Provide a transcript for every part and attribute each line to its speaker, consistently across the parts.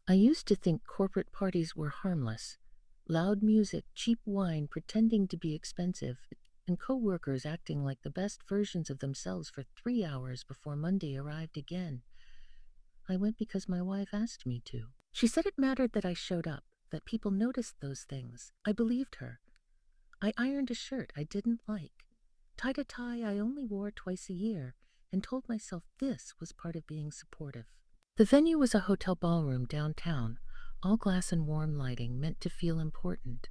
Speaker 1: I used to think corporate parties were harmless. Loud music, cheap wine pretending to be expensive, and coworkers acting like the best versions of themselves for 3 hours before Monday arrived again. I went because my wife asked me to. She said it mattered that I showed up, that people noticed those things. I believed her. I ironed a shirt I didn't like, tied a tie I only wore twice a year, and told myself this was part of being supportive. The venue was a hotel ballroom downtown, all glass and warm lighting meant to feel important.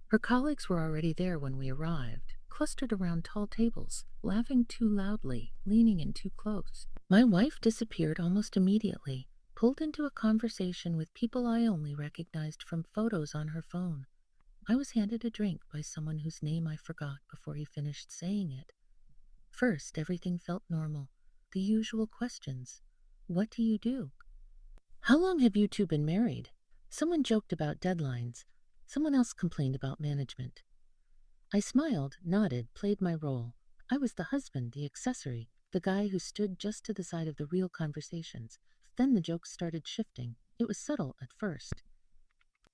Speaker 1: Her colleagues were already there when we arrived, clustered around tall tables, laughing too loudly, leaning in too close. My wife disappeared almost immediately, pulled into a conversation with people I only recognized from photos on her phone. I was handed a drink by someone whose name I forgot before he finished saying it. First, everything felt normal. The usual questions. What do you do? How long have you two been married? Someone joked about deadlines. Someone else complained about management. I smiled, nodded, played my role. I was the husband, the accessory, the guy who stood just to the side of the real conversations. Then the jokes started shifting. It was subtle at first.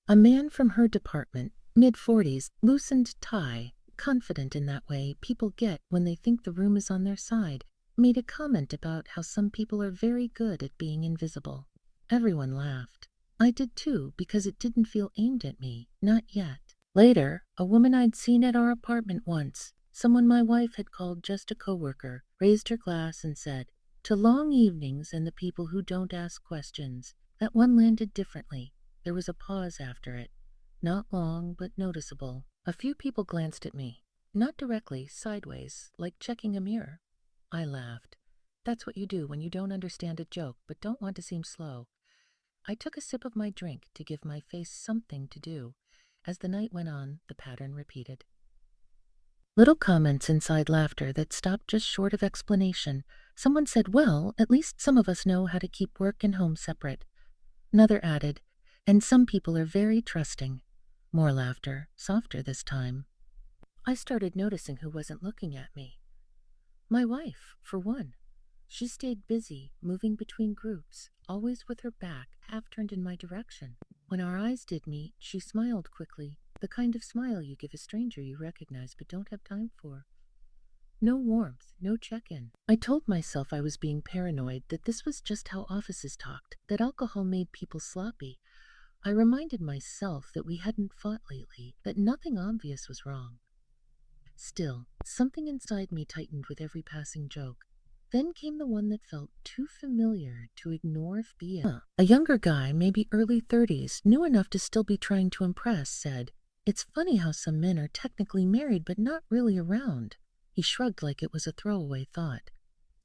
Speaker 1: A man from her department, mid-40s, loosened tie, confident in that way people get when they think the room is on their side, made a comment about how some people are very good at being invisible. Everyone laughed. I did too, because it didn't feel aimed at me, not yet. Later, a woman I'd seen at our apartment once, someone my wife had called just a coworker, raised her glass and said, "To long evenings and the people who don't ask questions." That one landed differently. There was a pause after it. Not long, but noticeable. A few people glanced at me. Not directly, sideways, like checking a mirror. I laughed. That's what you do when you don't understand a joke but don't want to seem slow. I took a sip of my drink to give my face something to do. As the night went on, the pattern repeated. Little comments inside laughter that stopped just short of explanation. Someone said, "Well, at least some of us know how to keep work and home separate." Another added, "And some people are very trusting." More laughter, softer this time. I started noticing who wasn't looking at me. My wife, for one. She stayed busy, moving between groups, always with her back half turned in my direction. When our eyes did meet, she smiled quickly, the kind of smile you give a stranger you recognize but don't have time for. No warmth, no check-in. I told myself I was being paranoid, that this was just how offices talked, that alcohol made people sloppy. I reminded myself that we hadn't fought lately, that nothing obvious was wrong. Still, something inside me tightened with every passing joke. Then came the one that felt too familiar to ignore if BS. A younger guy, maybe early 30s, new enough to still be trying to impress, said, "It's funny how some men are technically married but not really around." He shrugged like it was a throwaway thought.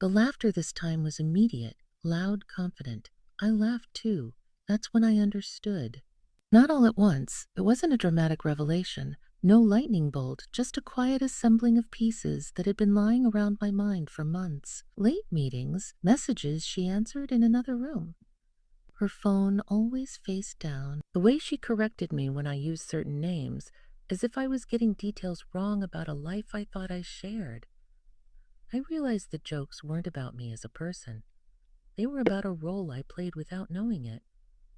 Speaker 1: The laughter this time was immediate, loud, confident. I laughed too. That's when I understood. Not all at once. It wasn't a dramatic revelation. No lightning bolt, just a quiet assembling of pieces that had been lying around my mind for months. Late meetings, messages she answered in another room. Her phone always face down. The way she corrected me when I used certain names, as if I was getting details wrong about a life I thought I shared. I realized the jokes weren't about me as a person. They were about a role I played without knowing it.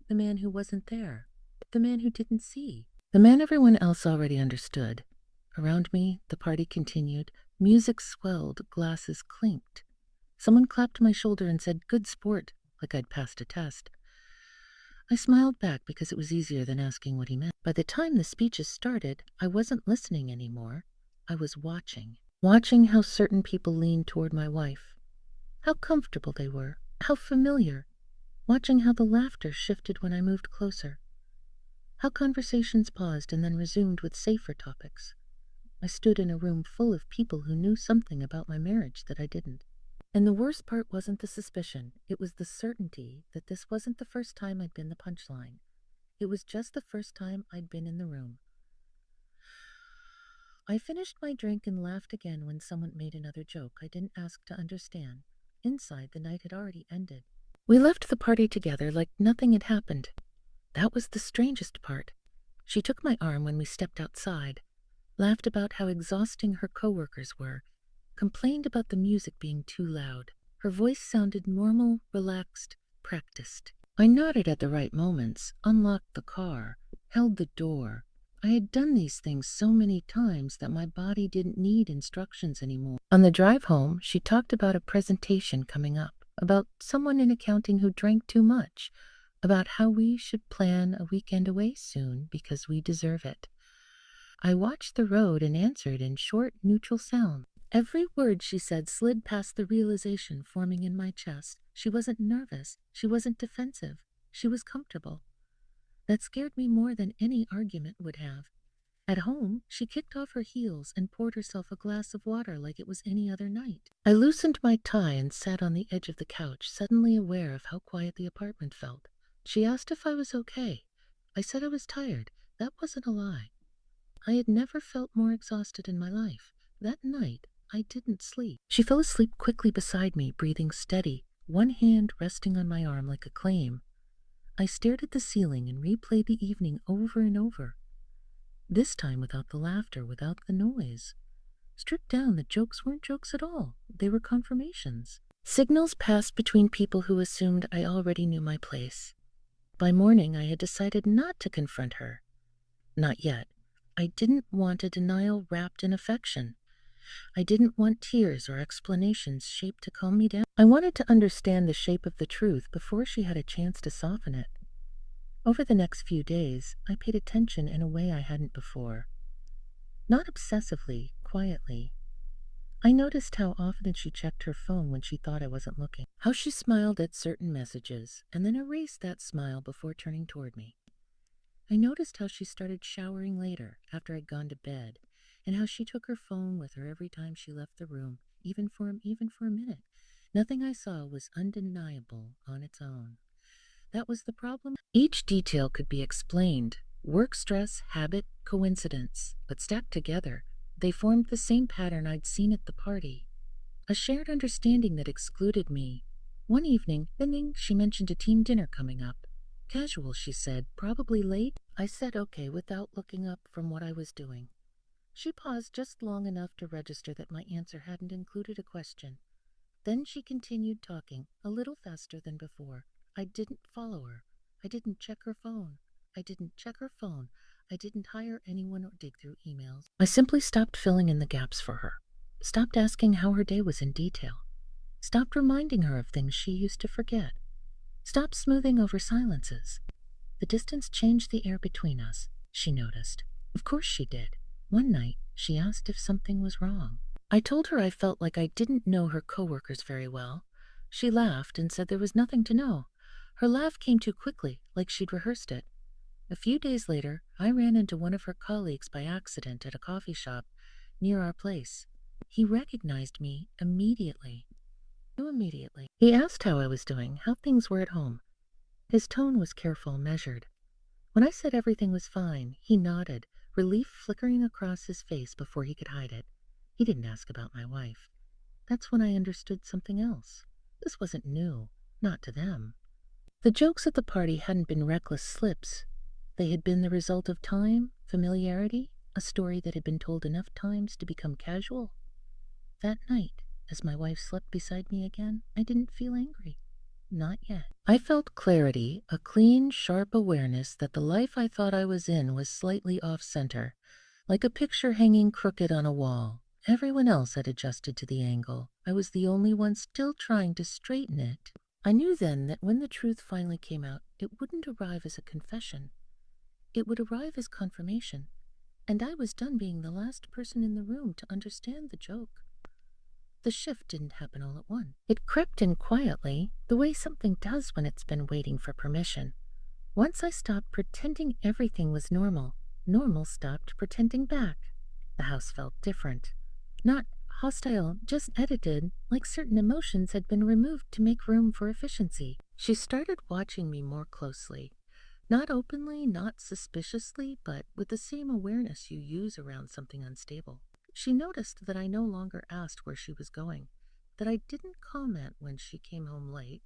Speaker 1: The man who wasn't there. The man who didn't see. The man everyone else already understood. Around me, the party continued. Music swelled, glasses clinked. Someone clapped my shoulder and said, "Good sport," like I'd passed a test. I smiled back because it was easier than asking what he meant. By the time the speeches started, I wasn't listening anymore. I was watching. Watching how certain people leaned toward my wife. How comfortable they were. How familiar. Watching how the laughter shifted when I moved closer. How conversations paused and then resumed with safer topics. I stood in a room full of people who knew something about my marriage that I didn't. And the worst part wasn't the suspicion. It was the certainty that this wasn't the first time I'd been the punchline. It was just the first time I'd been in the room. I finished my drink and laughed again when someone made another joke I didn't ask to understand. Inside, the night had already ended. We left the party together like nothing had happened. That was the strangest part. She took my arm when we stepped outside, laughed about how exhausting her coworkers were, complained about the music being too loud. Her voice sounded normal, relaxed, practiced. I nodded at the right moments, unlocked the car, held the door. I had done these things so many times that my body didn't need instructions anymore. On the drive home, she talked about a presentation coming up, about someone in accounting who drank too much, about how we should plan a weekend away soon because we deserve it. I watched the road and answered in short, neutral sounds. Every word she said slid past the realization forming in my chest. She wasn't nervous. She wasn't defensive. She was comfortable. That scared me more than any argument would have. At home, she kicked off her heels and poured herself a glass of water like it was any other night. I loosened my tie and sat on the edge of the couch, suddenly aware of how quiet the apartment felt. She asked if I was okay. I said I was tired. That wasn't a lie. I had never felt more exhausted in my life. That night, I didn't sleep. She fell asleep quickly beside me, breathing steady, one hand resting on my arm like a claim. I stared at the ceiling and replayed the evening over and over. This time without the laughter, without the noise. Stripped down, the jokes weren't jokes at all. They were confirmations. Signals passed between people who assumed I already knew my place. By morning, I had decided not to confront her. Not yet. I didn't want a denial wrapped in affection. I didn't want tears or explanations shaped to calm me down. I wanted to understand the shape of the truth before she had a chance to soften it. Over the next few days, I paid attention in a way I hadn't before. Not obsessively, quietly. I noticed how often she checked her phone when she thought I wasn't looking, how she smiled at certain messages, and then erased that smile before turning toward me. I noticed how she started showering later, after I'd gone to bed, and how she took her phone with her every time she left the room, even for a minute. Nothing I saw was undeniable on its own. That was the problem. Each detail could be explained. Work stress, habit, coincidence. But stacked together, they formed the same pattern I'd seen at the party. A shared understanding that excluded me. One evening, she mentioned a team dinner coming up. Casual, she said, probably late. I said okay without looking up from what I was doing. She paused just long enough to register that my answer hadn't included a question. Then she continued talking, a little faster than before. I didn't follow her. I didn't check her phone. I didn't check her phone. I didn't hire anyone or dig through emails. I simply stopped filling in the gaps for her. Stopped asking how her day was in detail. Stopped reminding her of things she used to forget. Stopped smoothing over silences. The distance changed the air between us, she noticed. Of course she did. One night, she asked if something was wrong. I told her I felt like I didn't know her coworkers very well. She laughed and said there was nothing to know. Her laugh came too quickly, like she'd rehearsed it. A few days later, I ran into one of her colleagues by accident at a coffee shop near our place. He recognized me immediately. He asked how I was doing, how things were at home. His tone was careful, measured. When I said everything was fine, he nodded, relief flickering across his face before he could hide it. He didn't ask about my wife. That's when I understood something else. This wasn't new, not to them. The jokes at the party hadn't been reckless slips. They had been the result of time, familiarity, a story that had been told enough times to become casual. That night, as my wife slept beside me again, I didn't feel angry. Not yet. I felt clarity, a clean, sharp awareness that the life I thought I was in was slightly off-center, like a picture hanging crooked on a wall. Everyone else had adjusted to the angle. I was the only one still trying to straighten it. I knew then that when the truth finally came out, it wouldn't arrive as a confession. It would arrive as confirmation. And I was done being the last person in the room to understand the joke. The shift didn't happen all at once. It crept in quietly, the way something does when it's been waiting for permission. Once I stopped pretending everything was normal, normal stopped pretending back. The house felt different. Not hostile, just edited, like certain emotions had been removed to make room for efficiency. She started watching me more closely. Not openly, not suspiciously, but with the same awareness you use around something unstable. She noticed that I no longer asked where she was going, that I didn't comment when she came home late,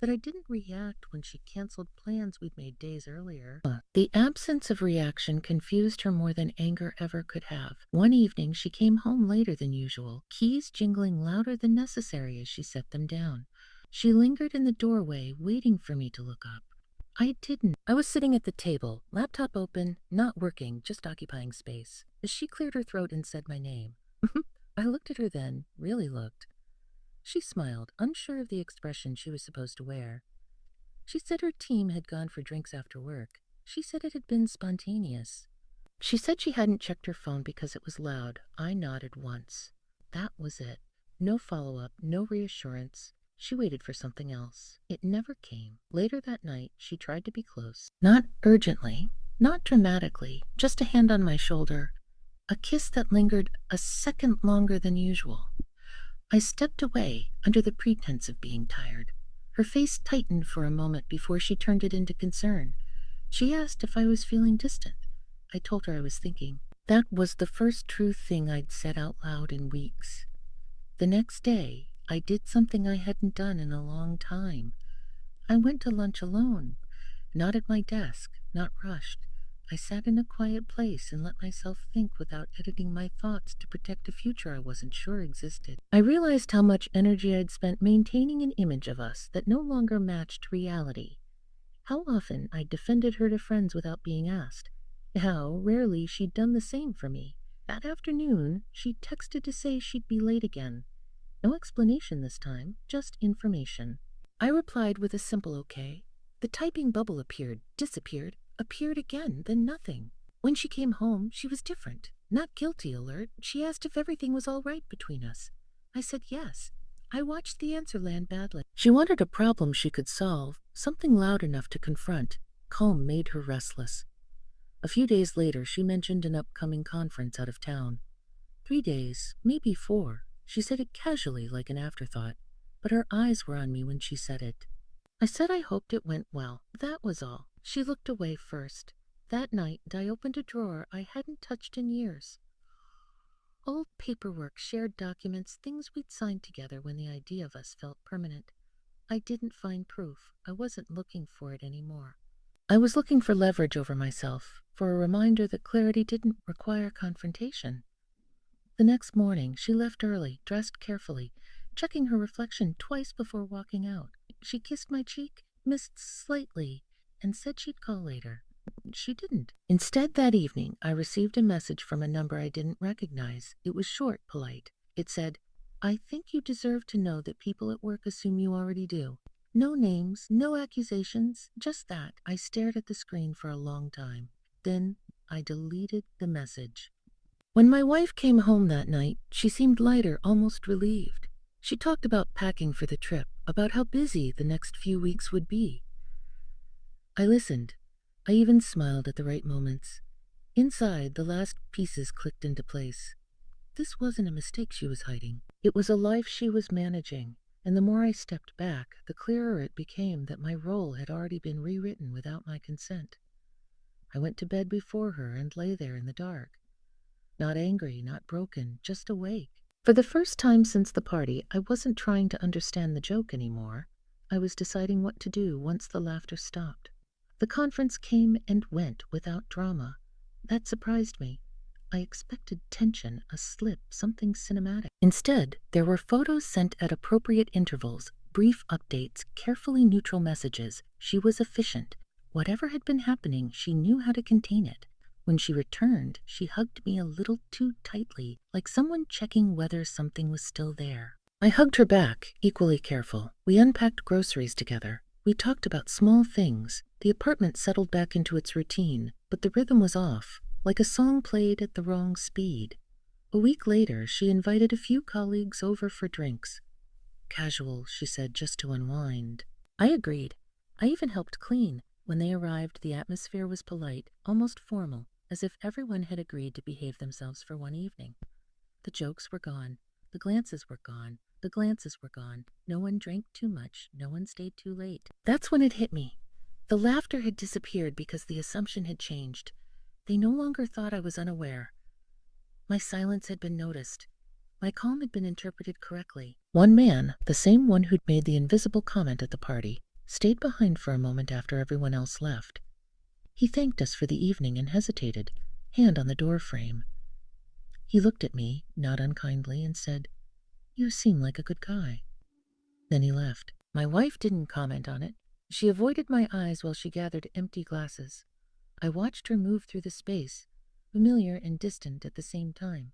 Speaker 1: that I didn't react when she canceled plans we'd made days earlier. The absence of reaction confused her more than anger ever could have. One evening, she came home later than usual, keys jingling louder than necessary as she set them down. She lingered in the doorway, waiting for me to look up. I didn't. I was sitting at the table, laptop open, not working, just occupying space, as she cleared her throat and said my name. I looked at her then, really looked. She smiled, unsure of the expression she was supposed to wear. She said her team had gone for drinks after work. She said it had been spontaneous. She said she hadn't checked her phone because it was loud. I nodded once. That was it. No follow-up, no reassurance. She waited for something else. It never came. Later that night, she tried to be close. Not urgently, not dramatically, just a hand on my shoulder. A kiss that lingered a second longer than usual. I stepped away under the pretense of being tired. Her face tightened for a moment before she turned it into concern. She asked if I was feeling distant. I told her I was thinking. That was the first true thing I'd said out loud in weeks. The next day, I did something I hadn't done in a long time. I went to lunch alone, not at my desk, not rushed. I sat in a quiet place and let myself think without editing my thoughts to protect a future I wasn't sure existed. I realized how much energy I'd spent maintaining an image of us that no longer matched reality. How often I'd defended her to friends without being asked. How rarely she'd done the same for me. That afternoon, she texted to say she'd be late again. No explanation this time, just information. I replied with a simple okay. The typing bubble appeared, disappeared, appeared again, then nothing. When she came home, she was different. Not guilty alert. She asked if everything was all right between us. I said yes. I watched the answer land badly. She wanted a problem she could solve, something loud enough to confront. Calm made her restless. A few days later, she mentioned an upcoming conference out of town. 3 days, maybe 4. She said it casually, like an afterthought, but her eyes were on me when she said it. I said I hoped it went well. That was all. She looked away first. That night, I opened a drawer I hadn't touched in years. Old paperwork, shared documents, things we'd signed together when the idea of us felt permanent. I didn't find proof. I wasn't looking for it anymore. I was looking for leverage over myself, for a reminder that clarity didn't require confrontation. The next morning, she left early, dressed carefully, checking her reflection twice before walking out. She kissed my cheek, missed slightly, and said she'd call later. She didn't. Instead, that evening, I received a message from a number I didn't recognize. It was short, polite. It said, "I think you deserve to know that people at work assume you already do. No names, no accusations, just that." I stared at the screen for a long time. Then I deleted the message. When my wife came home that night, she seemed lighter, almost relieved. She talked about packing for the trip, about how busy the next few weeks would be. I listened. I even smiled at the right moments. Inside, the last pieces clicked into place. This wasn't a mistake she was hiding. It was a life she was managing, and the more I stepped back, the clearer it became that my role had already been rewritten without my consent. I went to bed before her and lay there in the dark. Not angry, not broken, just awake. For the first time since the party, I wasn't trying to understand the joke anymore. I was deciding what to do once the laughter stopped. The conference came and went without drama. That surprised me. I expected tension, a slip, something cinematic. Instead, there were photos sent at appropriate intervals, brief updates, carefully neutral messages. She was efficient. Whatever had been happening, she knew how to contain it. When she returned, she hugged me a little too tightly, like someone checking whether something was still there. I hugged her back, equally careful. We unpacked groceries together. We talked about small things. The apartment settled back into its routine, but the rhythm was off, like a song played at the wrong speed. A week later, she invited a few colleagues over for drinks. Casual, she said, just to unwind. I agreed. I even helped clean. When they arrived, the atmosphere was polite, almost formal, as if everyone had agreed to behave themselves for one evening. The jokes were gone. The glances were gone. The glances were gone. No one drank too much. No one stayed too late. That's when it hit me. The laughter had disappeared because the assumption had changed. They no longer thought I was unaware. My silence had been noticed. My calm had been interpreted correctly. One man, the same one who'd made the invisible comment at the party, stayed behind for a moment after everyone else left. He thanked us for the evening and hesitated, hand on the door frame. He looked at me, not unkindly, and said, "You seem like a good guy." Then he left. My wife didn't comment on it. She avoided my eyes while she gathered empty glasses. I watched her move through the space, familiar and distant at the same time.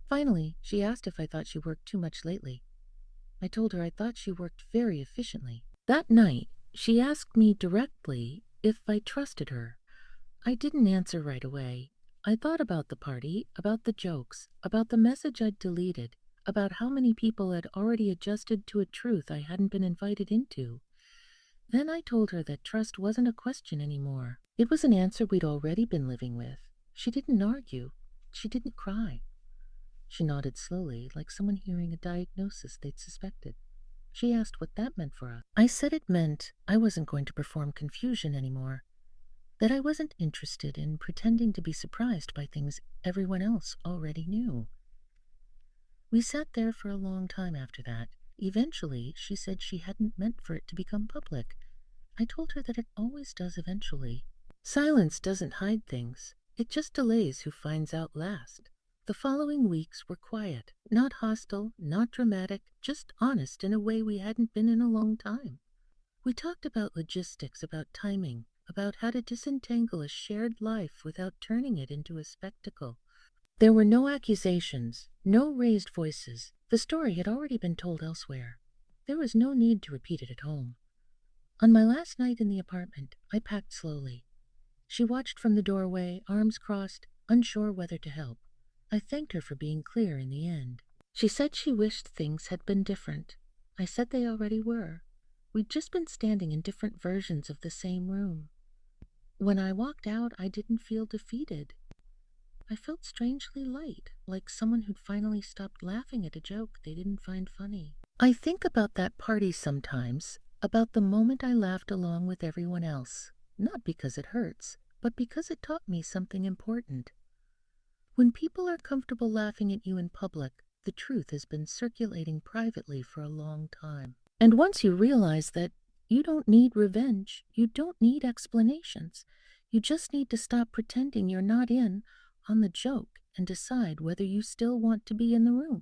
Speaker 1: Finally, she asked if I thought she worked too much lately. I told her I thought she worked very efficiently. That night, she asked me directly if I trusted her. I didn't answer right away. I thought about the party, about the jokes, about the message I'd deleted, about how many people had already adjusted to a truth I hadn't been invited into. Then I told her that trust wasn't a question anymore. It was an answer we'd already been living with. She didn't argue. She didn't cry. She nodded slowly, like someone hearing a diagnosis they'd suspected. She asked what that meant for us. I said it meant I wasn't going to perform confusion anymore, that I wasn't interested in pretending to be surprised by things everyone else already knew. We sat there for a long time after that. Eventually, she said she hadn't meant for it to become public. I told her that it always does eventually. Silence doesn't hide things. It just delays who finds out last. The following weeks were quiet, not hostile, not dramatic, just honest in a way we hadn't been in a long time. We talked about logistics, about timing, about how to disentangle a shared life without turning it into a spectacle. There were no accusations, no raised voices. The story had already been told elsewhere. There was no need to repeat it at home. On my last night in the apartment, I packed slowly. She watched from the doorway, arms crossed, unsure whether to help. I thanked her for being clear in the end. She said she wished things had been different. I said they already were. We'd just been standing in different versions of the same room. When I walked out, I didn't feel defeated. I felt strangely light, like someone who'd finally stopped laughing at a joke they didn't find funny. I think about that party sometimes, about the moment I laughed along with everyone else, not because it hurts, but because it taught me something important. When people are comfortable laughing at you in public, the truth has been circulating privately for a long time. And once you realize that you don't need revenge, you don't need explanations, you just need to stop pretending you're not in on the joke and decide whether you still want to be in the room.